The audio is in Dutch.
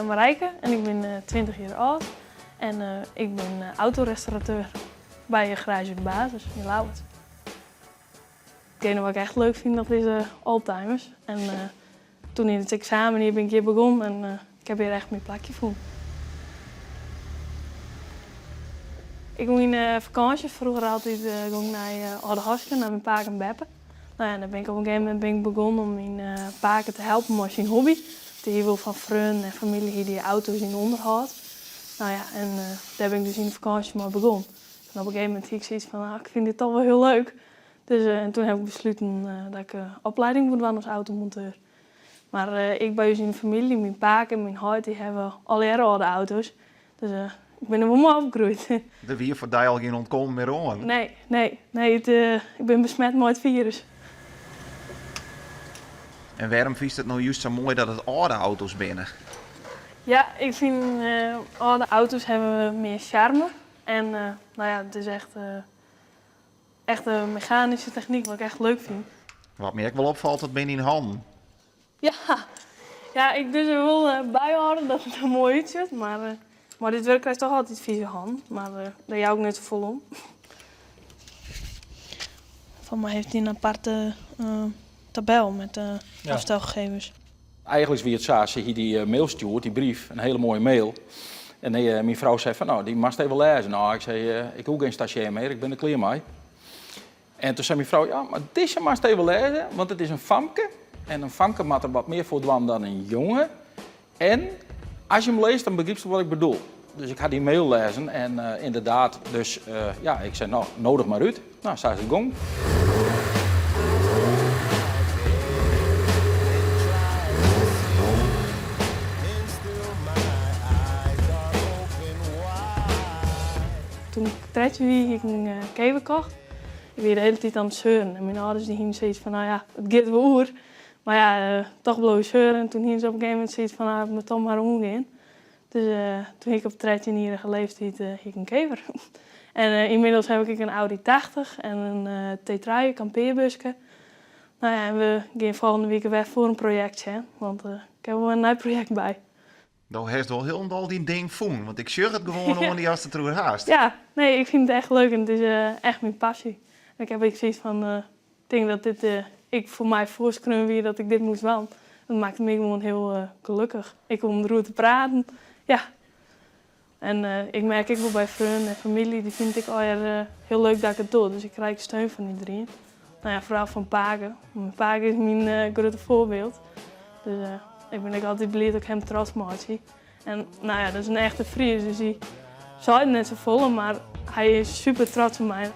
Marijke en ik ben 20 jaar oud. En ik ben autorestaurateur bij Garage de Basis in Lauwert. Hetgene wat ik echt leuk vind, dat is oldtimers. En toen in het examen hier ben ik hier begonnen en ik heb hier echt mijn plakje voor. Ik ging in vakantie vroeger altijd naar Oudeharsken, naar mijn paak en beppen. Nou ja, dan ben ik op een gegeven moment begonnen om mijn paken te helpen met zijn hobby. Die wil van vrienden en familie hier die auto's in onderhoud. Nou ja, en daar ben ik dus in de vakantie maar begonnen. En op een gegeven moment had ik zoiets van, ik vind dit toch wel heel leuk. Dus en toen heb ik besloten dat ik opleiding moet doen als automonteur. Maar ik ben dus in de familie, mijn paak en mijn huid, die hebben al jaren oude auto's. Dus ik ben er wel mooi opgegroeid. Er wie voor die al geen ontkomen meer aan. Nee, ik ben besmet met het virus. En waarom vies het nou juist zo mooi dat het oude auto's binnen? Ja, ik vind oude auto's hebben meer charme. En nou ja, het is echt een mechanische techniek wat ik echt leuk vind. Wat me ook wel opvalt, dat ben in handen. Ja, ik dus er wel bijhouden dat het er mooi uitziet. Maar dit werk krijgt toch altijd vieze hand. Maar daar jou ook net zo vol om. Van mij heeft hij een aparte tabel met afstelgegevens. Eigenlijk wie het zo, ze hier die mail stuurt, die brief, een hele mooie mail. En mijn vrouw zei van, nou, die mag je even lezen. Nou, ik zei, ik hoef geen stagiair meer, ik ben er klaar mee. En toen zei mijn vrouw, ja, maar deze mag je even lezen, want het is een famke. En een famke maakt er wat meer voor dwan dan een jongen. En als je hem leest, dan begrijp je wat ik bedoel. Dus ik had die mail lezen en inderdaad, dus ja, ik zei, nou, nodig maar uit. Nou, sta ze gong. Toen ik 13 was, heb ik een kever gekocht. Ik was de hele tijd aan het zeuren. En mijn ouders die gingen zoiets van, nou ja, het gaat wel oer. Maar ja, toch bleef zeuren. En toen gingen ze op een gegeven moment zoiets van, nou, ik moet toch maar omgaan. Dus toen ik op 13-jarige leeftijd heb ik een kever. En inmiddels heb ik een Audi 80 en een T3 kampeerbusje. Nou ja, en we gaan volgende week weg voor een projectje. Want ik heb er wel een nieuw project bij. Nou, heeft wel heel al die ding voen, want ik zeg het gewoon om die als het er haast. Ja, nee, ik vind het echt leuk en het is echt mijn passie. En ik heb ook zoiets van, ik denk dat dit ik voor mij voorschreven weer dat ik dit moest doen. Dat maakt me gewoon heel gelukkig. Ik kom erover te praten, ja. En ik merk ook wel bij vrienden en familie, die vind ik heel leuk dat ik het doe. Dus ik krijg steun van iedereen. Nou ja, vooral van Paken. Mijn Paken is mijn grote voorbeeld. Dus ik ben ook altijd blij dat ik hem trots maak. En nou ja, dat is een echte vriend, dus hij zou het net zo vol, maar hij is super trots op mij.